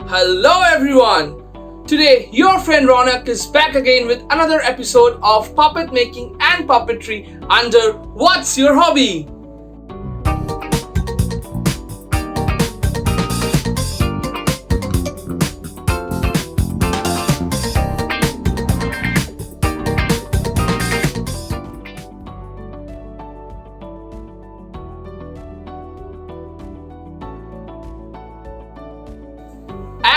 Hello everyone! Today your friend Ronak is back again with another episode of puppet making and puppetry under What's Your Hobby?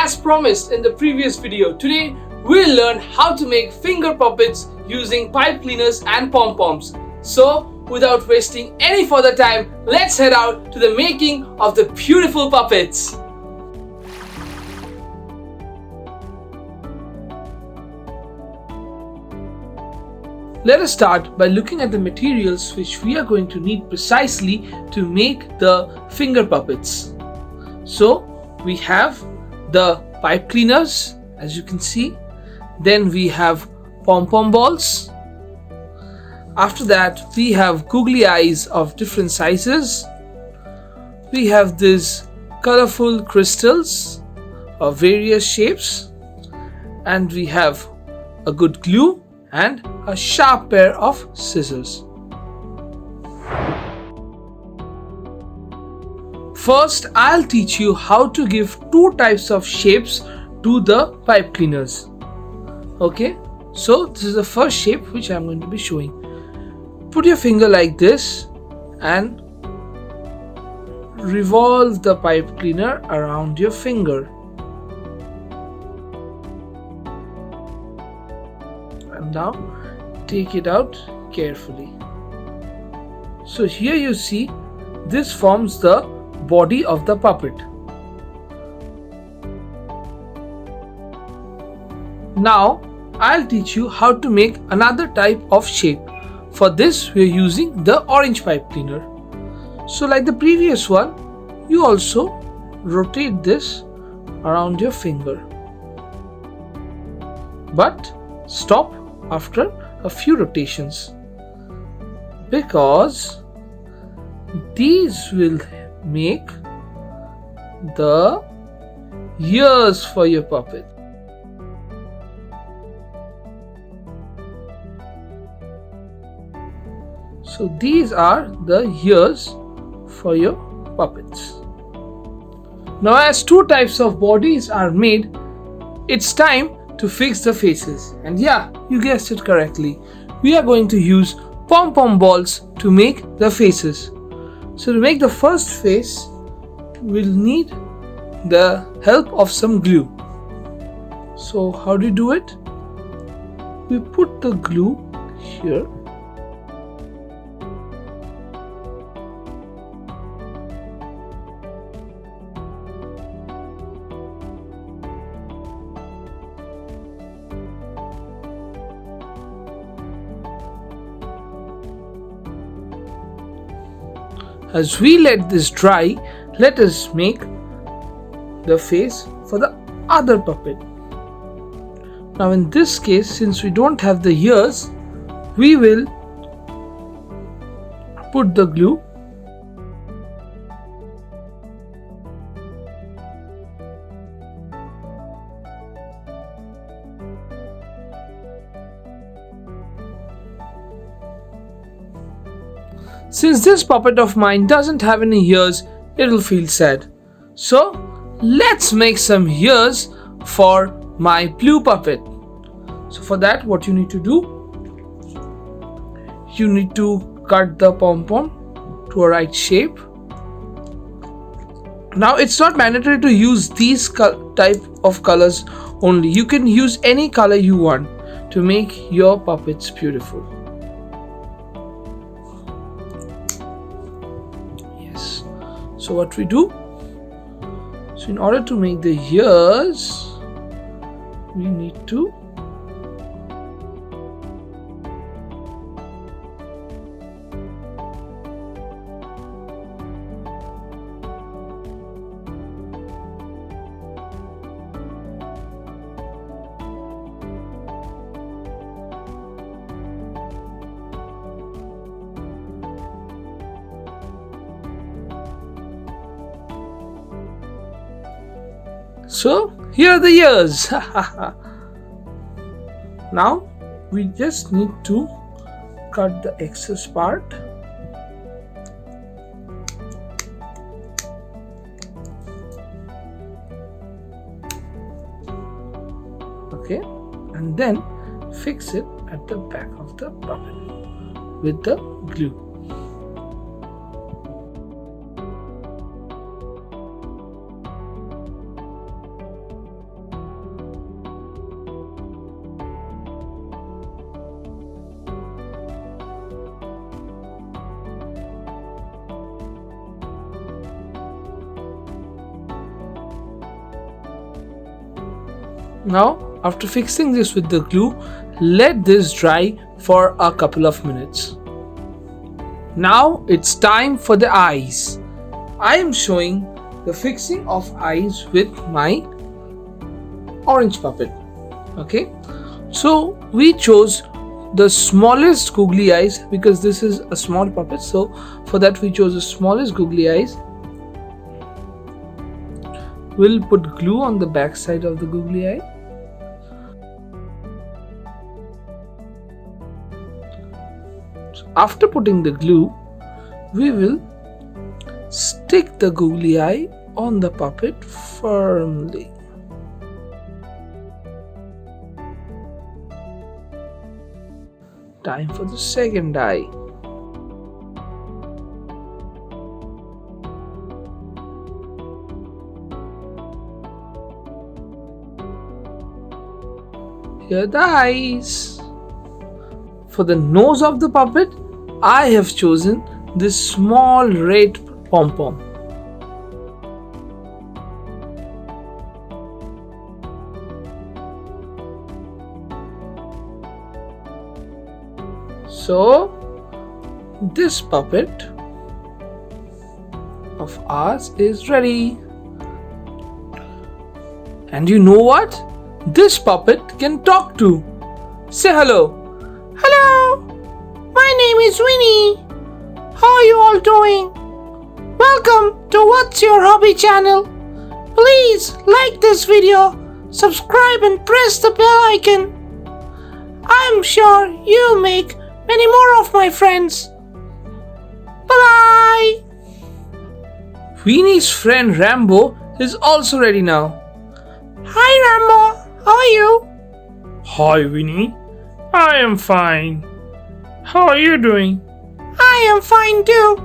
As promised in the previous video, today we'll learn how to make finger puppets using pipe cleaners and pom-poms. So, without wasting any further time, let's head out to the making of the beautiful puppets. Let us start by looking at the materials which we are going to need precisely to make the finger puppets. So, we have the pipe cleaners, as you can see. Then we have pom-pom balls. After that, we have googly eyes of different sizes. We have these colorful crystals of various shapes. And we have a good glue and a sharp pair of scissors. First, I'll teach you how to give two types of shapes to the pipe cleaners. Okay, so this is the first shape which I'm going to be showing. Put your finger like this and revolve the pipe cleaner around your finger. And now take it out carefully. So here you see this forms the body of the puppet. Now I'll teach you how to make another type of shape. For this we are using the orange pipe cleaner. So like the previous one, you also rotate this around your finger. But stop after a few rotations, because these will make the ears for your puppet. So these are the ears for your puppets. Now, as two types of bodies are made, it's time to fix the faces. And yeah, you guessed it correctly. We are going to use pom-pom balls to make the faces. So to make the first face, we'll need the help of some glue. So how do you do it? We put the glue here. As we let this dry, let us make the face for the other puppet. Now in this case, since we don't have the ears, we will put the glue . Since this puppet of mine doesn't have any ears, it'll feel sad. So let's make some ears for my blue puppet. So for that, what you need to do, you need to cut the pom-pom to a right shape. Now it's not mandatory to use these type of colors only. You can use any color you want to make your puppets beautiful. So what we do, so in order to make the ears, we need to So here are the ears. Now we just need to cut the excess part. Okay, and then fix it at the back of the puppet with the glue. Now, after fixing this with the glue, let this dry for a couple of minutes. Now it's time for the eyes. I am showing the fixing of eyes with my orange puppet. Okay, so we chose the smallest googly eyes because this is a small puppet. So for that we chose the smallest googly eyes. We'll put glue on the back side of the googly eye. So after putting the glue, we will stick the googly eye on the puppet firmly. Time for the second eye. Here are the eyes. For the nose of the puppet, I have chosen this small red pom-pom. So, this puppet of ours is ready. And you know what? This puppet can talk too. Say hello. Hello, my name is Winnie. How are you all doing? Welcome to What's Your Hobby channel. Please like this video, subscribe and press the bell icon. I'm sure you'll make many more of my friends. Bye-bye. Winnie's friend Rambo is also ready now. Hi Rambo, how are you? Hi Winnie, I am fine. How are you doing? I am fine too.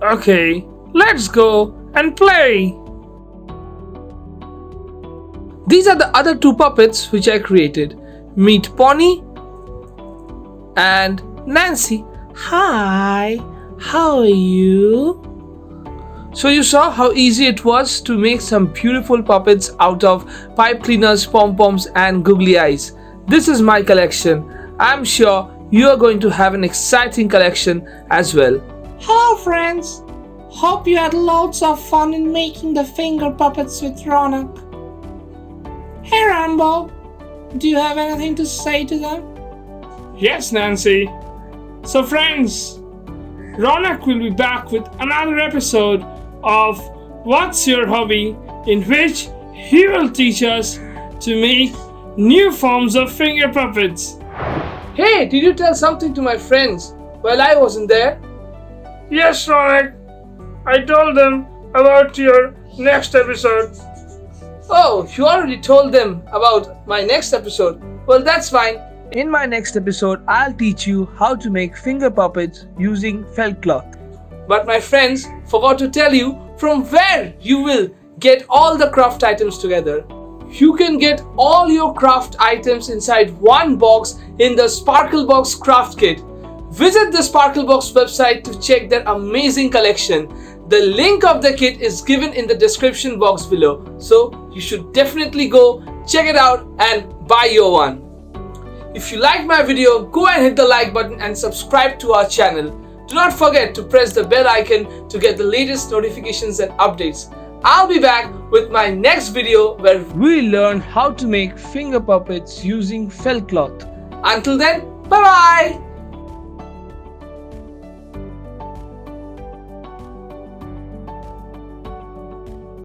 Okay, let's go and play. These are the other two puppets which I created. Meet Pony and Nancy. Hi, how are you? So you saw how easy it was to make some beautiful puppets out of pipe cleaners, pom-poms and googly eyes. This is my collection. I'm sure you are going to have an exciting collection as well. Hello friends. Hope you had lots of fun in making the finger puppets with Ronak. Hey Rambo, do you have anything to say to them? Yes, Nancy. So friends, Ronak will be back with another episode of What's Your Hobby, in which he will teach us to make new forms of finger puppets. Hey, did you tell something to my friends while I wasn't there? Yes, Ronak. I told them about your next episode. Oh, you already told them about my next episode. Well, that's fine. In my next episode, I'll teach you how to make finger puppets using felt cloth. But my friends forgot to tell you from where you will get all the craft items together. You can get all your craft items inside one box in the Sparkle Box Craft Kit. Visit the Sparkle Box website to check their amazing collection. The link of the kit is given in the description box below. So you should definitely go check it out and buy your one. If you like my video, go and hit the like button and subscribe to our channel. Do not forget to press the bell icon to get the latest notifications and updates. I'll be back with my next video where we learn how to make finger puppets using felt cloth. Until then, bye bye!